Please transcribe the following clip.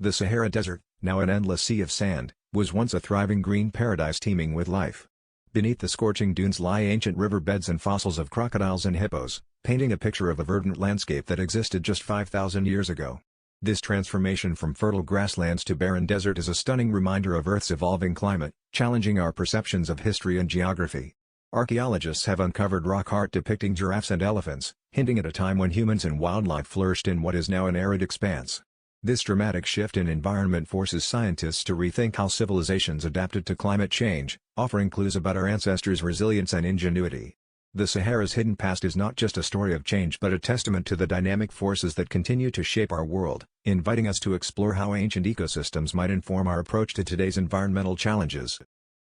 The Sahara Desert, now an endless sea of sand, was once a thriving green paradise teeming with life. Beneath the scorching dunes lie ancient riverbeds and fossils of crocodiles and hippos, painting a picture of a verdant landscape that existed just 5,000 years ago. This transformation from fertile grasslands to barren desert is a stunning reminder of Earth's evolving climate, challenging our perceptions of history and geography. Archaeologists have uncovered rock art depicting giraffes and elephants, hinting at a time when humans and wildlife flourished in what is now an arid expanse. This dramatic shift in environment forces scientists to rethink how civilizations adapted to climate change, offering clues about our ancestors' resilience and ingenuity. The Sahara's hidden past is not just a story of change but a testament to the dynamic forces that continue to shape our world, inviting us to explore how ancient ecosystems might inform our approach to today's environmental challenges.